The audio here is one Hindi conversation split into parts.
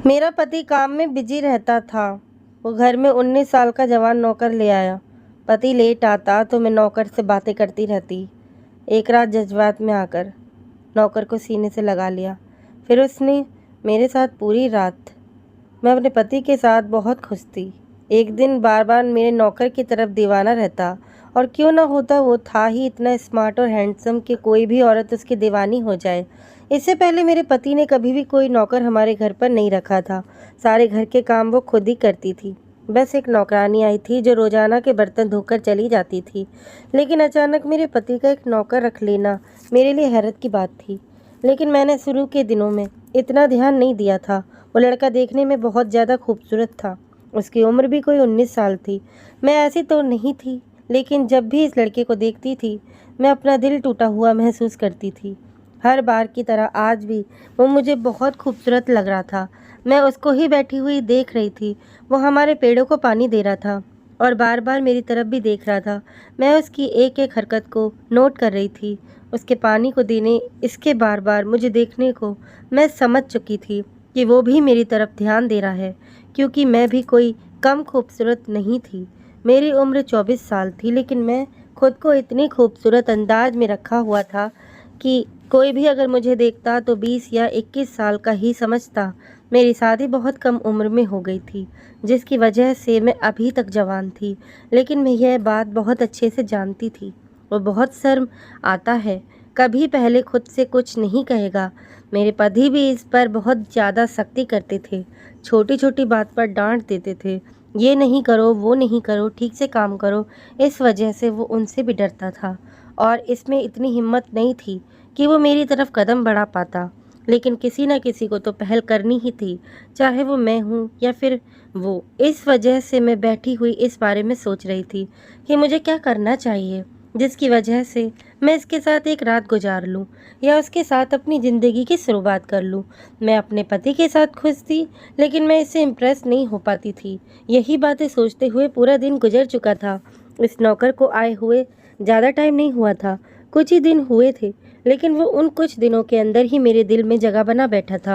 मेरा पति काम में बिजी रहता था। वो घर में 19 साल का जवान नौकर ले आया। पति लेट आता तो मैं नौकर से बातें करती रहती। एक रात जज्बात में आकर नौकर को सीने से लगा लिया। फिर उसने मेरे साथ पूरी रात। मैं अपने पति के साथ बहुत खुश थी। एक दिन बार बार मेरे नौकर की तरफ दीवाना रहता, और क्यों ना होता, वो था ही इतना स्मार्ट और हैंडसम कि कोई भी औरत उसकी दीवानी हो जाए। इससे पहले मेरे पति ने कभी भी कोई नौकर हमारे घर पर नहीं रखा था। सारे घर के काम वो खुद ही करती थी। बस एक नौकरानी आई थी जो रोजाना के बर्तन धोकर चली जाती थी। लेकिन अचानक मेरे पति का एक नौकर रख लेना मेरे लिए हैरत की बात थी। लेकिन मैंने शुरू के दिनों में इतना ध्यान नहीं दिया था। वो लड़का देखने में बहुत ज़्यादा खूबसूरत था। उसकी उम्र भी कोई 19 साल थी। मैं ऐसी तो नहीं थी, लेकिन जब भी इस लड़के को देखती थी मैं अपना दिल टूटा हुआ महसूस करती थी। हर बार की तरह आज भी वो मुझे बहुत खूबसूरत लग रहा था। मैं उसको ही बैठी हुई देख रही थी। वो हमारे पेड़ों को पानी दे रहा था और बार बार मेरी तरफ भी देख रहा था। मैं उसकी एक एक हरकत को नोट कर रही थी। उसके पानी को देने, इसके बार बार मुझे देखने को मैं समझ चुकी थी कि वो भी मेरी तरफ ध्यान दे रहा है, क्योंकि मैं भी कोई कम खूबसूरत नहीं थी। मेरी उम्र 24 साल थी, लेकिन मैं खुद को इतनी खूबसूरत अंदाज में रखा हुआ था कि कोई भी अगर मुझे देखता तो 20 या 21 साल का ही समझता। मेरी शादी बहुत कम उम्र में हो गई थी, जिसकी वजह से मैं अभी तक जवान थी। लेकिन मैं यह बात बहुत अच्छे से जानती थी। वो बहुत शर्म आता है, कभी पहले खुद से कुछ नहीं कहेगा। मेरे पति भी इस पर बहुत ज़्यादा सख्ती करते थे। छोटी छोटी बात पर डांट देते थे। ये नहीं करो, वो नहीं करो, ठीक से काम करो। इस वजह से वो उनसे भी डरता था, और इसमें इतनी हिम्मत नहीं थी कि वो मेरी तरफ कदम बढ़ा पाता। लेकिन किसी न किसी को तो पहल करनी ही थी, चाहे वो मैं हूँ या फिर वो। इस वजह से मैं बैठी हुई इस बारे में सोच रही थी कि मुझे क्या करना चाहिए, जिसकी वजह से मैं इसके साथ एक रात गुजार लूँ या उसके साथ अपनी ज़िंदगी की शुरुआत कर लूँ। मैं अपने पति के साथ खुश थी, लेकिन मैं इससे इम्प्रेस नहीं हो पाती थी। यही बातें सोचते हुए पूरा दिन गुजर चुका था। इस नौकर को आए हुए ज़्यादा टाइम नहीं हुआ था, कुछ ही दिन हुए थे, लेकिन वो उन कुछ दिनों के अंदर ही मेरे दिल में जगह बना बैठा था।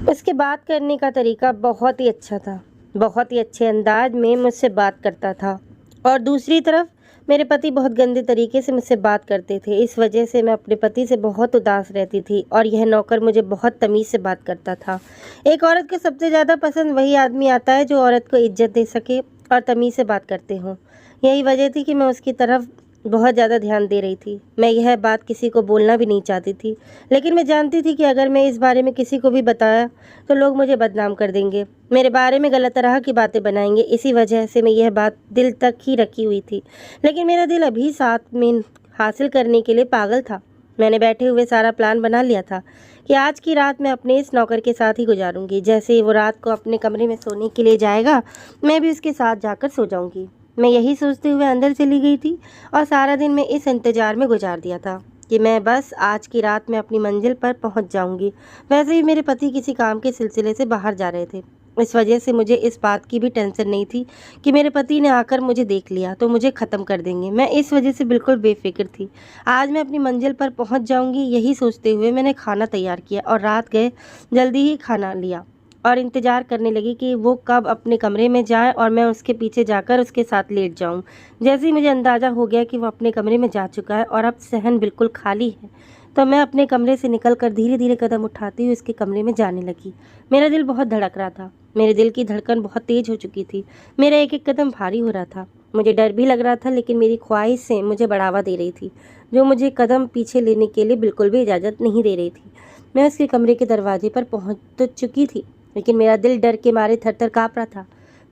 उसके बात करने का तरीका बहुत ही अच्छा था। बहुत ही अच्छे अंदाज में मुझसे बात करता था, और दूसरी तरफ मेरे पति बहुत गंदे तरीके से मुझसे बात करते थे। इस वजह से मैं अपने पति से बहुत उदास रहती थी, और यह नौकर मुझे बहुत तमीज़ से बात करता था। एक औरत को सबसे ज़्यादा पसंद वही आदमी आता है जो औरत को इज्जत दे सके और तमीज़ से बात करते हों। यही वजह थी कि मैं उसकी तरफ बहुत ज़्यादा ध्यान दे रही थी। मैं यह बात किसी को बोलना भी नहीं चाहती थी, लेकिन मैं जानती थी कि अगर मैं इस बारे में किसी को भी बताया तो लोग मुझे बदनाम कर देंगे, मेरे बारे में गलत तरह की बातें बनाएंगे। इसी वजह से मैं यह बात दिल तक ही रखी हुई थी। लेकिन मेरा दिल अभी साथ में हासिल करने के लिए पागल था। मैंने बैठे हुए सारा प्लान बना लिया था कि आज की रात मैं अपने इस नौकर के साथ ही गुजारूंगी। जैसे ही वो रात को अपने कमरे में सोने के लिए जाएगा, मैं भी उसके साथ जाकर सो जाऊंगी। मैं यही सोचते हुए अंदर चली गई थी, और सारा दिन मैं इस इंतज़ार में गुजार दिया था कि मैं बस आज की रात में अपनी मंजिल पर पहुंच जाऊंगी। वैसे भी मेरे पति किसी काम के सिलसिले से बाहर जा रहे थे। इस वजह से मुझे इस बात की भी टेंशन नहीं थी कि मेरे पति ने आकर मुझे देख लिया तो मुझे ख़त्म कर देंगे। मैं इस वजह से बिल्कुल बेफिक्र थी। आज मैं अपनी मंजिल पर पहुंच जाऊंगी, यही सोचते हुए मैंने खाना तैयार किया और रात गए जल्दी ही खाना लिया और इंतज़ार करने लगी कि वो कब अपने कमरे में जाए और मैं उसके पीछे जाकर उसके साथ लेट जाऊं। जैसे ही मुझे अंदाज़ा हो गया कि वो अपने कमरे में जा चुका है और अब सहन बिल्कुल खाली है, तो मैं अपने कमरे से निकलकर धीरे धीरे कदम उठाती हुई उसके कमरे में जाने लगी। मेरा दिल बहुत धड़क रहा था। मेरे दिल की धड़कन बहुत तेज़ हो चुकी थी। मेरा एक एक कदम भारी हो रहा था। मुझे डर भी लग रहा था, लेकिन मेरी ख्वाहिशें मुझे बढ़ावा दे रही थी, जो मुझे कदम पीछे लेने के लिए बिल्कुल भी इजाज़त नहीं दे रही थी। मैं उसके कमरे के दरवाजे पर पहुँच तो चुकी थी, लेकिन मेरा दिल डर के मारे थर-थर काँप रहा था।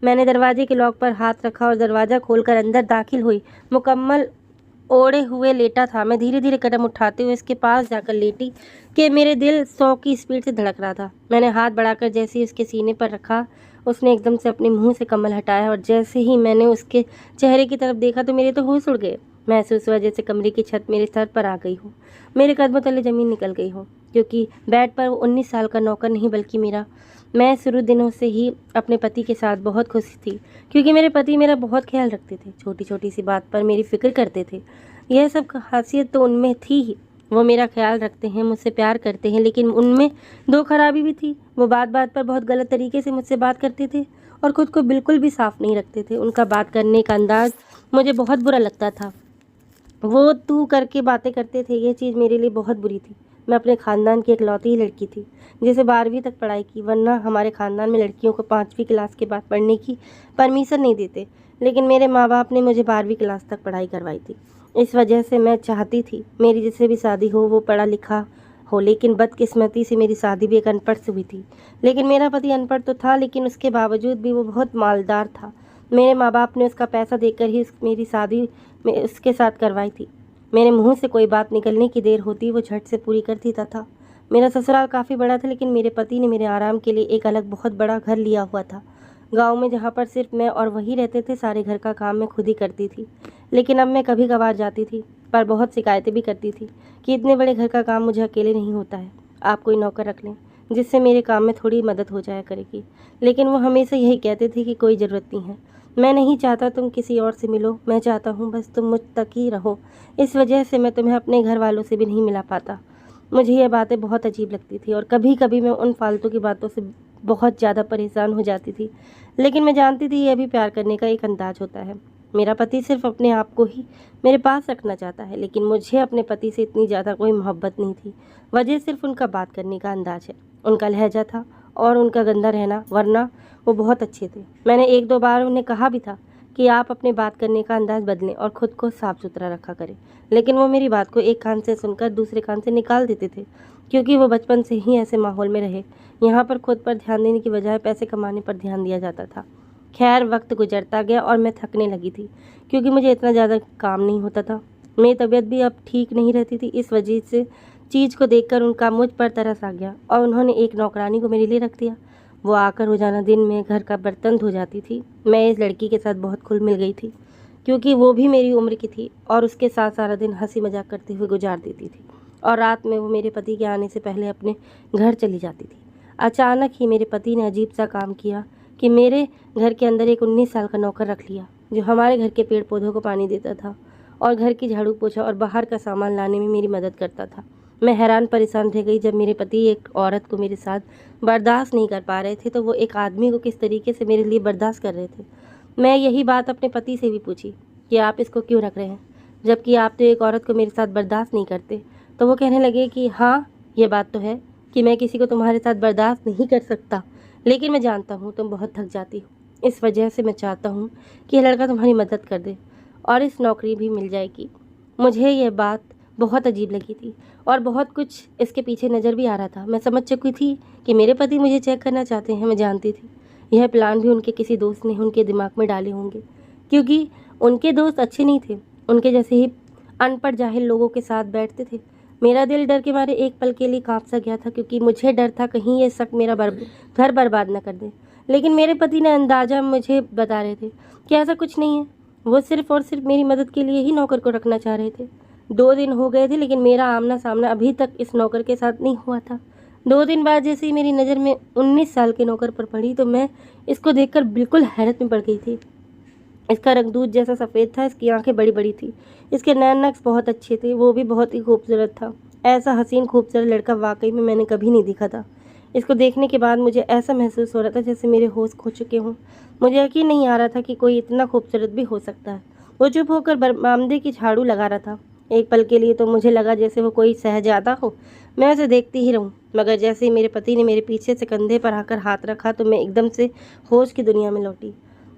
मैंने दरवाजे के लॉक पर हाथ रखा और दरवाज़ा खोलकर अंदर दाखिल हुई। मुकम्मल ओढ़े हुए लेटा था। मैं धीरे धीरे कदम उठाते हुए उसके पास जाकर लेटी कि मेरे दिल 100 की स्पीड से धड़क रहा था। मैंने हाथ बढ़ाकर जैसे ही उसके सीने पर रखा, उसने एकदम से अपने मुंह से कम्बल हटाया, और जैसे ही मैंने उसके चेहरे की तरफ देखा तो मेरे तो होश उड़ गए। महसूस हुआ जैसे कमरे की छत मेरे सर पर आ गई हो, मेरे कदमों तले ज़मीन निकल गई हो, क्योंकि बेड पर वो 19 साल का नौकर नहीं बल्कि मेरा। मैं शुरू दिनों से ही अपने पति के साथ बहुत खुश थी, क्योंकि मेरे पति मेरा बहुत ख्याल रखते थे। छोटी छोटी सी बात पर मेरी फ़िक्र करते थे। यह सब खासियत तो उनमें थी ही, वो मेरा ख्याल रखते हैं, मुझसे प्यार करते हैं, लेकिन उनमें दो खराबी भी थी। वो बात बात पर बहुत गलत तरीके से मुझसे बात करते थे और ख़ुद को बिल्कुल भी साफ नहीं रखते थे। उनका बात करने का अंदाज़ मुझे बहुत बुरा लगता था। वो तू करके बातें करते थे, ये चीज़ मेरे लिए बहुत बुरी थी। मैं अपने ख़ानदान की इकलौती ही लड़की थी जिसे 12वीं तक पढ़ाई की, वरना हमारे ख़ानदान में लड़कियों को 5वीं क्लास के बाद पढ़ने की परमिशन नहीं देते। लेकिन मेरे माँ बाप ने मुझे 12वीं क्लास तक पढ़ाई करवाई थी। इस वजह से मैं चाहती थी मेरी जिससे भी शादी हो वो पढ़ा लिखा हो, लेकिन बदकिस्मती से मेरी शादी भी एक अनपढ़ से हुई थी। लेकिन मेरा पति अनपढ़ तो था, लेकिन उसके बावजूद भी वो बहुत मालदार था। मेरे माँ बाप ने उसका पैसा देकर ही मेरी शादी में उसके साथ करवाई थी। मेरे मुंह से कोई बात निकलने की देर होती वो झट से पूरी कर देता था। मेरा ससुराल काफ़ी बड़ा था, लेकिन मेरे पति ने मेरे आराम के लिए एक अलग बहुत बड़ा घर लिया हुआ था गांव में, जहां पर सिर्फ मैं और वही रहते थे। सारे घर का काम मैं खुद ही करती थी, लेकिन अब मैं कभी कभार जाती थी, पर बहुत शिकायतें भी करती थी कि इतने बड़े घर का काम मुझे अकेले नहीं होता है, आप कोई नौकर रख लें जिससे मेरे काम में थोड़ी मदद हो जाया करेगी। लेकिन वो हमेशा यही कहते थे कि कोई ज़रूरत नहीं है, मैं नहीं चाहता तुम किसी और से मिलो, मैं चाहता हूँ बस तुम मुझ तक ही रहो। इस वजह से मैं तुम्हें अपने घर वालों से भी नहीं मिला पाता। मुझे ये बातें बहुत अजीब लगती थी और कभी कभी मैं उन फालतू की बातों से बहुत ज़्यादा परेशान हो जाती थी। लेकिन मैं जानती थी यह भी प्यार करने का एक अंदाज होता है। मेरा पति सिर्फ अपने आप को ही मेरे पास रखना चाहता है, लेकिन मुझे अपने पति से इतनी ज़्यादा कोई मोहब्बत नहीं थी। वजह सिर्फ उनका बात करने का अंदाज है, उनका लहजा था और उनका गंदा रहना, वरना वो बहुत अच्छे थे। मैंने एक दो बार उन्हें कहा भी था कि आप अपने बात करने का अंदाज़ बदलें और ख़ुद को साफ़ सुथरा रखा करें, लेकिन वो मेरी बात को एक कान से सुनकर दूसरे कान से निकाल देते थे, क्योंकि वो बचपन से ही ऐसे माहौल में रहे। यहाँ पर खुद पर ध्यान देने की बजाय पैसे कमाने पर ध्यान दिया जाता था। खैर, वक्त गुजरता गया और मैं थकने लगी थी, क्योंकि मुझे इतना ज़्यादा काम नहीं होता था। मेरी तबीयत भी अब ठीक नहीं रहती थी। इस वजह से चीज़ को देखकर उनका मुझ पर तरस आ गया और उन्होंने एक नौकरानी को मेरे लिए रख दिया। वो आकर रोज़ाना दिन में घर का बर्तन धो जाती थी। मैं इस लड़की के साथ बहुत घुल मिल गई थी, क्योंकि वो भी मेरी उम्र की थी और उसके साथ सारा दिन हंसी मजाक करते हुए गुजार देती थी और रात में वो मेरे पति के आने से पहले अपने घर चली जाती थी। अचानक ही मेरे पति ने अजीब सा काम किया कि मेरे घर के अंदर एक 19 साल का नौकर रख लिया, जो हमारे घर के पेड़ पौधों को पानी देता था और घर की झाड़ू पोछा और बाहर का सामान लाने में मेरी मदद करता था। मैं हैरान परेशान रह गई जब मेरे पति एक औरत को मेरे साथ बर्दाश्त नहीं कर पा रहे थे, तो वो एक आदमी को किस तरीके से मेरे लिए बर्दाश्त कर रहे थे। मैं यही बात अपने पति से भी पूछी कि आप इसको क्यों रख रहे हैं, जबकि आप तो एक औरत को मेरे साथ बर्दाश्त नहीं करते। तो वो कहने लगे कि हाँ, ये बात तो है कि मैं किसी को तुम्हारे साथ बर्दाश्त नहीं कर सकता, लेकिन मैं जानता हूँ तुम बहुत थक जाती हो। इस वजह से मैं चाहता हूँ कि यह लड़का तुम्हारी मदद कर दे और इस नौकरी भी मिल जाएगी। मुझे यह बात बहुत अजीब लगी थी और बहुत कुछ इसके पीछे नज़र भी आ रहा था। मैं समझ चुकी थी कि मेरे पति मुझे चेक करना चाहते हैं। मैं जानती थी यह प्लान भी उनके किसी दोस्त ने उनके दिमाग में डाले होंगे, क्योंकि उनके दोस्त अच्छे नहीं थे, उनके जैसे ही अनपढ़ जाहिल लोगों के साथ बैठते थे। मेरा दिल डर के मारे एक पल के लिए कांप सा गया था, क्योंकि मुझे डर था कहीं ये शक मेरा घर बर्बाद न कर दे। लेकिन मेरे पति ने अंदाज़ा मुझे बता रहे थे कि ऐसा कुछ नहीं है। वो सिर्फ और सिर्फ मेरी मदद के लिए ही नौकर को रखना चाह रहे थे। 2 दिन हो गए थे, लेकिन मेरा आमना सामना अभी तक इस नौकर के साथ नहीं हुआ था। 2 दिन बाद जैसे ही मेरी नज़र में 19 साल के नौकर पर पड़ी, तो मैं इसको देखकर बिल्कुल हैरत में पड़ गई थी। इसका रंग दूध जैसा सफ़ेद था, इसकी आंखें बड़ी बड़ी थी, इसके नैन नक्श बहुत अच्छे थे, वो भी बहुत ही खूबसूरत था। ऐसा हसीन खूबसूरत लड़का वाकई में मैंने कभी नहीं देखा था। इसको देखने के बाद मुझे ऐसा महसूस हो रहा था जैसे मेरे होश खो चुके हों। मुझे यकीन नहीं आ रहा था कि कोई इतना खूबसूरत भी हो सकता है। वो चुप होकर बरामदे की झाड़ू लगा रहा था। एक पल के लिए तो मुझे लगा जैसे वो कोई शहजादा हो, मैं उसे देखती ही रहूं। मगर जैसे ही मेरे पति ने मेरे पीछे से कंधे पर आकर हाथ रखा, तो मैं एकदम से होश की दुनिया में लौटी।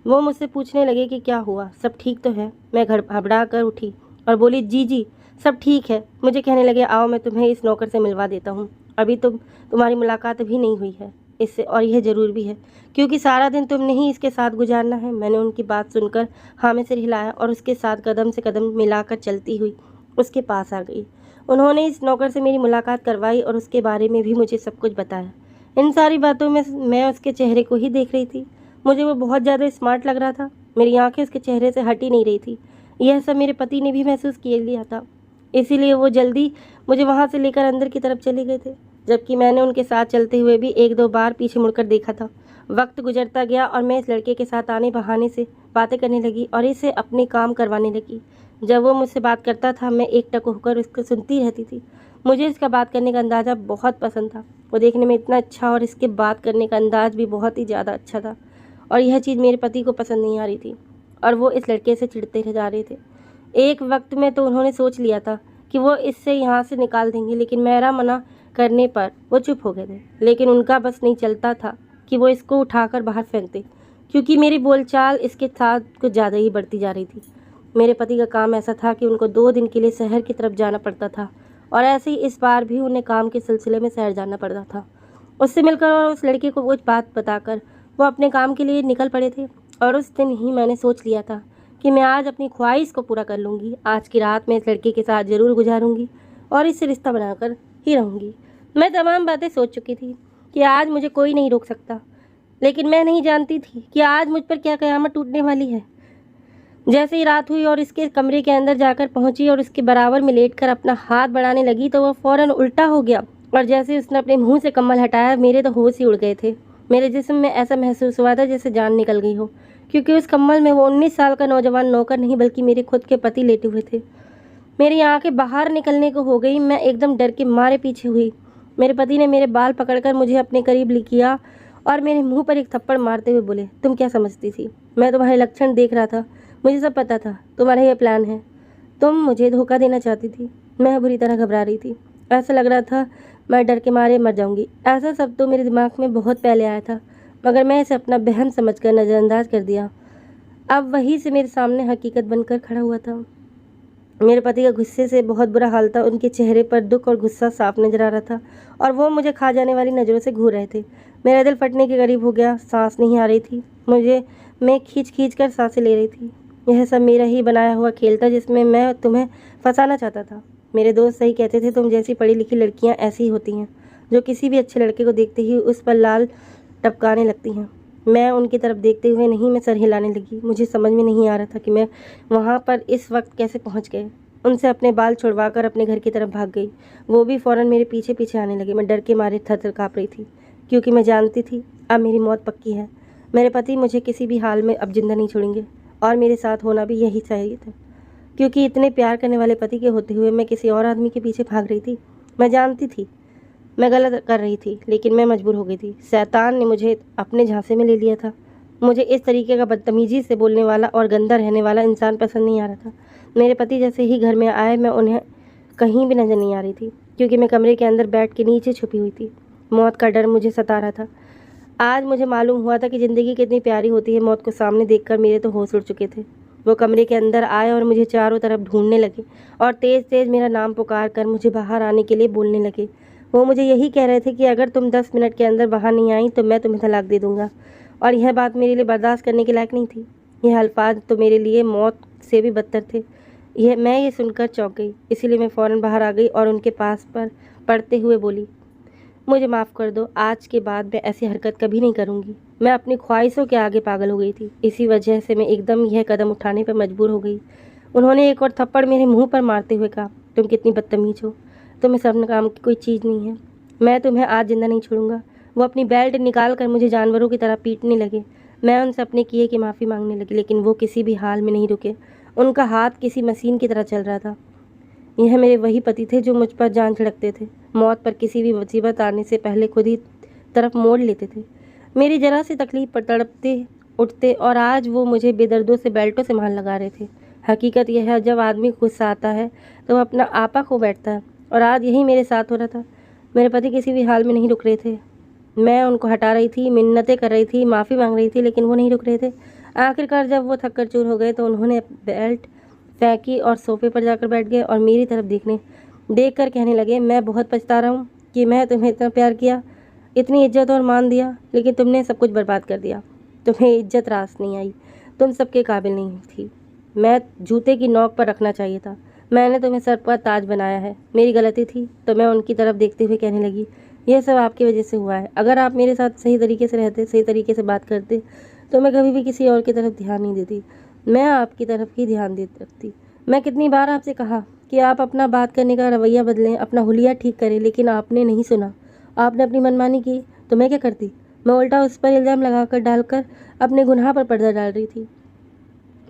वो मुझसे पूछने लगे कि क्या हुआ, सब ठीक तो है। मैं घबरा कर उठी और बोली, जी जी सब ठीक है। मुझे कहने लगे, आओ मैं तुम्हें इस नौकर से मिलवा देता हूँ। अभी तुम्हारी मुलाकात भी नहीं हुई है इससे, और यह ज़रूर भी है क्योंकि सारा दिन तुमने ही इसके साथ गुजारना है। मैंने उनकी बात सुनकर हाँ में सिर हिलाया और उसके साथ कदम से कदम मिलाकर चलती हुई उसके पास आ गई। उन्होंने इस नौकर से मेरी मुलाकात करवाई और उसके बारे में भी मुझे सब कुछ बताया। इन सारी बातों में मैं उसके चेहरे को ही देख रही थी। मुझे वो बहुत ज़्यादा स्मार्ट लग रहा था। मेरी आंखें उसके चेहरे से हट ही नहीं रही थी। यह सब मेरे पति ने भी महसूस किए लिया था, इसीलिए वो जल्दी मुझे वहाँ से लेकर अंदर की तरफ चले गए थे, जबकि मैंने उनके साथ चलते हुए भी 1-2 बार पीछे मुड़कर देखा था। वक्त गुजरता गया और मैं इस लड़के के साथ आने बहाने से बातें करने लगी और इसे अपने काम करवाने लगी। जब वो मुझसे बात करता था मैं एकटक होकर उसको सुनती रहती थी। मुझे इसका बात करने का अंदाज़ा बहुत पसंद था। वो देखने में इतना अच्छा और इसके बात करने का अंदाज़ भी बहुत ही ज़्यादा अच्छा था। और यह चीज़ मेरे पति को पसंद नहीं आ रही थी और वो इस लड़के से चिढ़ते रह जा रहे थे। एक वक्त में तो उन्होंने सोच लिया था कि वो इससे यहाँ से निकाल देंगे, लेकिन मेरा मना करने पर वो चुप हो गए थे। लेकिन उनका बस नहीं चलता था कि वो इसको उठाकर बाहर फेंक दे, क्योंकि मेरी बोलचाल इसके साथ कुछ ज़्यादा ही बढ़ती जा रही थी। मेरे पति का काम ऐसा था कि उनको 2 दिन के लिए शहर की तरफ जाना पड़ता था और ऐसे ही इस बार भी उन्हें काम के सिलसिले में शहर जाना पड़ता था। उससे मिलकर और उस लड़के को कुछ बात बताकर वो अपने काम के लिए निकल पड़े थे। और उस दिन ही मैंने सोच लिया था कि मैं आज अपनी ख्वाहिश को पूरा कर लूँगी। आज की रात मैं इस लड़के के साथ ज़रूर गुजारूँगी और इससे रिश्ता बनाकर ही रहूँगी। मैं तमाम बातें सोच चुकी थी कि आज मुझे कोई नहीं रोक सकता, लेकिन मैं नहीं जानती थी कि आज मुझ पर क्या क़यामत टूटने वाली है। जैसे ही रात हुई और इसके कमरे के अंदर जाकर पहुंची और उसके बराबर में लेटकर अपना हाथ बढ़ाने लगी तो वह फ़ौरन उल्टा हो गया और जैसे उसने अपने मुंह से कम्बल हटाया मेरे तो होश ही उड़ गए थे। मेरे जिस्म में ऐसा महसूस हुआ था जैसे जान निकल गई हो, क्योंकि उस कम्बल में वो 19 साल का नौजवान नौकर नहीं बल्कि मेरे खुद के पति लेटे हुए थे। मेरी आंखें बाहर निकलने को हो गई। मैं एकदम डर के मारे पीछे हुई। मेरे पति ने मेरे बाल पकड़कर मुझे अपने करीब किया और मेरे मुंह पर एक थप्पड़ मारते हुए बोले, तुम क्या समझती थी? मैं तुम्हारे लक्षण देख रहा था, मुझे सब पता था। तुम्हारा ये प्लान है। तुम मुझे धोखा देना चाहती थी। मैं बुरी तरह घबरा रही थी। ऐसा लग रहा था मैं डर के मारे मर जाऊंगी। ऐसा सब तो मेरे दिमाग में बहुत पहले आया था, मगर मैं इसे अपना बहम समझकर नज़रअंदाज कर दिया। अब वहीं से मेरे सामने हकीकत बनकर खड़ा हुआ था। मेरे पति का गुस्से से बहुत बुरा हाल था। उनके चेहरे पर दुख और गुस्सा साफ नजर आ रहा था और वो मुझे खा जाने वाली नज़रों से घूर रहे थे। मेरा दिल फटने के करीब हो गया। सांस नहीं आ रही थी मुझे। मैं खींच कर सांसें ले रही थी। यह सब मेरा ही बनाया हुआ खेल था जिसमें मैं तुम्हें फंसाना चाहता था। मेरे दोस्त सही कहते थे, तुम जैसी पढ़ी लिखी लड़कियां ऐसी ही होती हैं, जो किसी भी अच्छे लड़के को देखते ही उस पर लाल टपकाने लगती हैं। मैं उनकी तरफ देखते हुए नहीं, मैं सर हिलाने लगी। मुझे समझ में नहीं आ रहा था कि मैं वहाँ पर इस वक्त कैसे पहुँच गए। उनसे अपने बाल छुड़वाकर अपने घर की तरफ भाग गई। वो भी फ़ौरन मेरे पीछे पीछे आने लगे। मैं डर के मारे थर-थर काँप रही थी, क्योंकि मैं जानती थी अब मेरी मौत पक्की है। मेरे पति मुझे किसी भी हाल में अब जिंदा नहीं छोड़ेंगे और मेरे साथ होना भी यही चाहिए था, क्योंकि इतने प्यार करने वाले पति के होते हुए मैं किसी और आदमी के पीछे भाग रही थी। मैं जानती थी मैं गलत कर रही थी, लेकिन मैं मजबूर हो गई थी। शैतान ने मुझे अपने झांसे में ले लिया था। मुझे इस तरीके का बदतमीजी से बोलने वाला और गंदा रहने वाला इंसान पसंद नहीं आ रहा था। मेरे पति जैसे ही घर में आए मैं उन्हें कहीं भी नज़र नहीं आ रही थी, क्योंकि मैं कमरे के अंदर बेड के नीचे छुपी हुई थी। मौत का डर मुझे सता रहा था। आज मुझे मालूम हुआ था कि ज़िंदगी कितनी प्यारी होती है। मौत को सामने देखकर मेरे तो होश उड़ चुके थे। वो कमरे के अंदर आए और मुझे चारों तरफ ढूंढने लगे और तेज़ तेज़ मेरा नाम पुकार कर मुझे बाहर आने के लिए बोलने लगे। वो मुझे यही कह रहे थे कि अगर तुम 10 मिनट के अंदर बाहर नहीं आई तो मैं तुम्हें तलाक दे दूँगा। और यह बात मेरे लिए बर्दाश्त करने के लायक नहीं थी। यह अल्फाज तो मेरे लिए मौत से भी बदतर थे। मैं ये सुनकर चौंक गई। इसीलिए मैं फ़ौरन बाहर आ गई और उनके पास पर पड़ते हुए बोली, मुझे माफ़ कर दो। आज के बाद मैं ऐसी हरकत कभी नहीं करूँगी। मैं अपनी ख्वाहिशों के आगे पागल हो गई थी। इसी वजह से मैं एकदम यह कदम उठाने पर मजबूर हो गई। उन्होंने एक और थप्पड़ मेरे मुंह पर मारते हुए कहा, तुम कितनी बदतमीज हो। तुम इस अपने काम की कोई चीज़ नहीं है। मैं तुम्हें आज जिंदा नहीं छोड़ूंगा। वो अपनी बेल्ट निकाल कर मुझे जानवरों की तरह पीटने लगे। मैं उनसे अपने किए की माफ़ी मांगने लगी, लेकिन वो किसी भी हाल में नहीं रुके। उनका हाथ किसी मशीन की तरह चल रहा था। यह मेरे वही पति थे जो मुझ पर जान छिड़कते थे। मौत पर किसी भी मुसीबत आने से पहले खुद ही तरफ मोड़ लेते थे। मेरी जरा सी तकलीफ पर तड़पते उठते और आज वो मुझे बेदर्दों से बेल्टों से मार लगा रहे थे। हकीकत यह है, जब आदमी गुस्सा आता है तो वह अपना आपा खो बैठता है, और आज यही मेरे साथ हो रहा था। मेरे पति किसी भी हाल में नहीं रुक रहे थे। मैं उनको हटा रही थी, मिन्नतें कर रही थी, माफ़ी मांग रही थी, लेकिन वो नहीं रुक रहे थे। आखिरकार जब वो थक कर चूर हो गए तो उन्होंने बेल्ट फेंकी और सोफे पर जाकर बैठ गए और मेरी तरफ देख कर कहने लगे, मैं बहुत पछता रहा हूँ कि मैं तुम्हें इतना प्यार किया, इतनी इज्जत और मान दिया, लेकिन तुमने सब कुछ बर्बाद कर दिया। तुम्हें इज्जत रास नहीं आई। तुम सबके काबिल नहीं थी। मैं जूते की नोक पर रखना चाहिए था। मैंने तुम्हें सर पर ताज बनाया है। मेरी गलती थी। तो मैं उनकी तरफ देखते हुए कहने लगी, यह सब आपकी वजह से हुआ है। अगर आप मेरे साथ सही तरीके से रहते, सही तरीके से बात करते, तो मैं कभी भी किसी और की तरफ ध्यान नहीं देती। मैं आपकी तरफ ही ध्यान देती रखती। मैं कितनी बार आपसे कहा कि आप अपना बात करने का रवैया बदलें, अपना हुलिया ठीक करें, लेकिन आपने नहीं सुना। आपने अपनी मनमानी की तो मैं क्या करती? मैं उल्टा उस पर इल्ज़ाम लगाकर डालकर अपने गुनाह पर पर्दा डाल रही थी।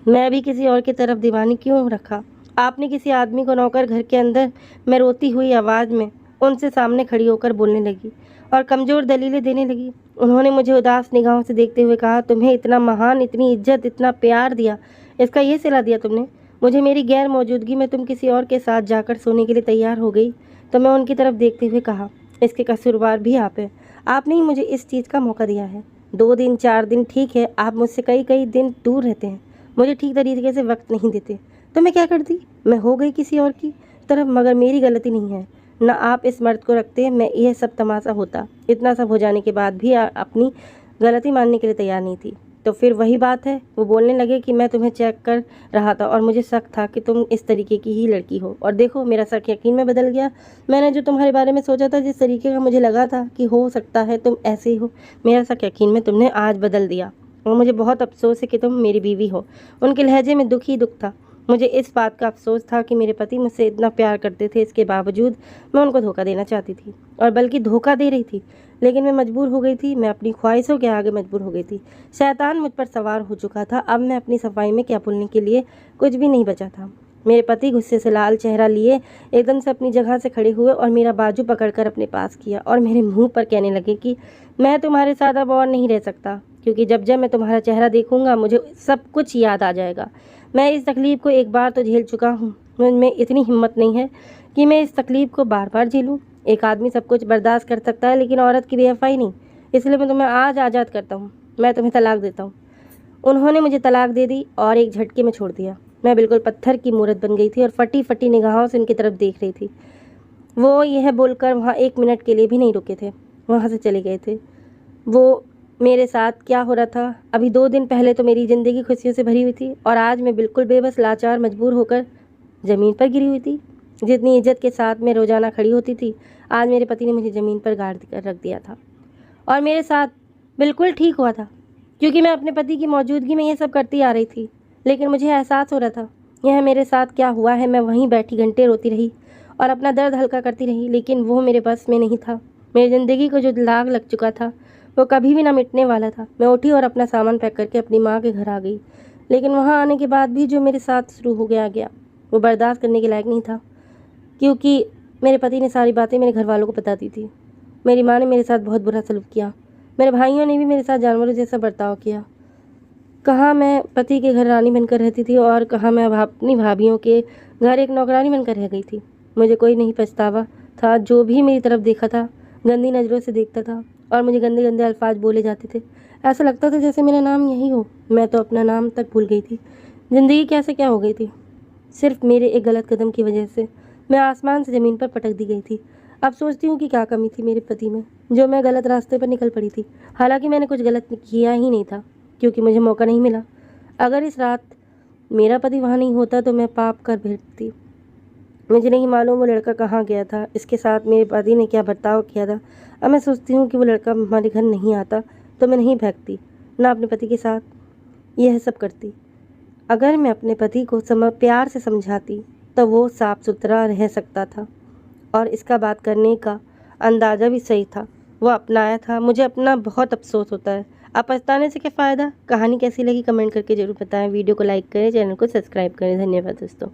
मैं भी किसी और की तरफ दीवानी क्यों रखा? आपने किसी आदमी को नौकर घर के अंदर। मैं रोती हुई आवाज़ में उनसे सामने खड़ी होकर बोलने लगी और कमज़ोर दलीलें देने लगी। उन्होंने मुझे उदास निगाहों से देखते हुए कहा, तुम्हें इतना महान, इतनी इज्जत, इतना प्यार दिया, इसका ये सिला दिया तुमने। मुझे मेरी गैर मौजूदगी में तुम किसी और के साथ जाकर सोने के लिए तैयार हो गई। तो मैं उनकी तरफ देखते हुए कहा, इसके कसूरवार भी आप हैं। आपने ही मुझे इस चीज़ का मौका दिया है। 2 दिन 4 दिन ठीक है, आप मुझसे कई कई दिन दूर रहते हैं, मुझे ठीक तरीके से वक्त नहीं देते। तो मैं क्या करती? मैं हो गई किसी और की तरफ, मगर मेरी गलती नहीं है। ना आप इस मर्द को रखते, मैं यह सब तमाशा होता। इतना सब हो जाने के बाद भी अपनी गलती मानने के लिए तैयार नहीं थी। तो फिर वही बात है, वो बोलने लगे कि मैं तुम्हें चेक कर रहा था और मुझे शक था कि तुम इस तरीके की ही लड़की हो। और देखो, मेरा शक यकीन में बदल गया। मैंने जो तुम्हारे बारे में सोचा था, जिस तरीके का मुझे लगा था कि हो सकता है तुम ऐसे ही हो, मेरा शक यकीन में तुमने आज बदल दिया। और मुझे बहुत अफसोस है कि तुम मेरी बीवी हो। उनके लहजे में दुख ही दुख था। मुझे इस बात का अफसोस था कि मेरे पति मुझसे इतना प्यार करते थे, इसके बावजूद मैं उनको धोखा देना चाहती थी, और बल्कि धोखा दे रही थी। लेकिन मैं मजबूर हो गई थी, मैं अपनी ख्वाहिशों के आगे मजबूर हो गई थी। शैतान मुझ पर सवार हो चुका था। अब मैं अपनी सफाई में क्या बोलने के लिए कुछ भी नहीं बचा था। मेरे पति गुस्से से लाल चेहरा लिए एकदम से अपनी जगह से खड़े हुए और मेरा बाजू पकड़कर अपने पास किया और मेरे मुंह पर कहने लगे कि मैं तुम्हारे साथ अब और नहीं रह सकता, क्योंकि जब जब मैं तुम्हारा चेहरा देखूंगा मुझे सब कुछ याद आ जाएगा। मैं इस तकलीफ़ को एक बार तो झेल चुका हूँ, मुझ में इतनी हिम्मत नहीं है कि मैं इस तकलीफ़ को बार बार झेलूँ। एक आदमी सब कुछ बर्दाश्त कर सकता है, लेकिन औरत की बेवफाई नहीं। इसलिए मैं तुम्हें आज आज़ाद करता हूँ, मैं तुम्हें तलाक देता हूँ। उन्होंने मुझे तलाक दे दी और एक झटके में छोड़ दिया। मैं बिल्कुल पत्थर की मूरत बन गई थी और फटी फटी निगाहों से उनकी तरफ देख रही थी। वो यह बोलकर वहाँ 1 मिनट के लिए भी नहीं रुके थे, वहाँ से चले गए थे। वो मेरे साथ क्या हो रहा था? अभी 2 दिन पहले तो मेरी ज़िंदगी खुशियों से भरी हुई थी, और आज मैं बिल्कुल बेबस, लाचार, मजबूर होकर ज़मीन पर गिरी हुई थी। जितनी इज्जत के साथ मैं रोज़ाना खड़ी होती थी, आज मेरे पति ने मुझे ज़मीन पर गाड़ कर रख दिया था। और मेरे साथ बिल्कुल ठीक हुआ था, क्योंकि मैं अपने पति की मौजूदगी में ये सब करती आ रही थी। लेकिन मुझे एहसास हो रहा था यह मेरे साथ क्या हुआ है। मैं वहीं बैठी घंटे रोती रही और अपना दर्द हल्का करती रही, लेकिन वो मेरे बस में नहीं था। मेरी ज़िंदगी को जो दाग लग चुका था वो कभी भी ना मिटने वाला था। मैं उठी और अपना सामान पैक करके अपनी माँ के घर आ गई। लेकिन वहाँ आने के बाद भी जो मेरे साथ शुरू हो गया वो बर्दाश्त करने के लायक नहीं था, क्योंकि मेरे पति ने सारी बातें मेरे घर वालों को बता दी थी। मेरी माँ ने मेरे साथ बहुत बुरा सलूक किया। मेरे भाइयों ने भी मेरे साथ जानवरों जैसा बर्ताव किया। कहाँ मैं पति के घर रानी बनकर रहती थी और कहाँ मैं अपनी भाभीयों के घर एक नौकरानी बनकर रह गई थी। मुझे कोई नहीं पछतावा था। जो भी मेरी तरफ देखा था गंदी नज़रों से देखता था और मुझे गंदे गंदे अल्फाज बोले जाते थे। ऐसा लगता था जैसे मेरा नाम यही हो। मैं तो अपना नाम तक भूल गई थी। ज़िंदगी कैसे क्या हो गई थी, सिर्फ मेरे एक गलत कदम की वजह से मैं आसमान से ज़मीन पर पटक दी गई थी। अब सोचती हूँ कि क्या कमी थी मेरे पति में, जो मैं गलत रास्ते पर निकल पड़ी थी। हालांकि मैंने कुछ गलत किया ही नहीं था, क्योंकि मुझे मौका नहीं मिला। अगर इस रात मेरा पति वहाँ नहीं होता तो मैं पाप कर बैठती। मुझे नहीं मालूम वो लड़का कहाँ गया था, इसके साथ मेरे पति ने क्या बर्ताव किया था। अब मैं सोचती हूँ कि वो लड़का हमारे घर नहीं आता तो मैं नहीं भागती, ना अपने पति के साथ यह सब करती। अगर मैं अपने पति को प्यार से समझाती तो वो साफ सुथरा रह सकता था, और इसका बात करने का अंदाज़ा भी सही था। वो अपनाया था। मुझे अपना बहुत अफसोस होता है। अब पछताने से क्या फ़ायदा। कहानी कैसी लगी कमेंट करके ज़रूर बताएं। वीडियो को लाइक करें, चैनल को सब्सक्राइब करें। धन्यवाद दोस्तों।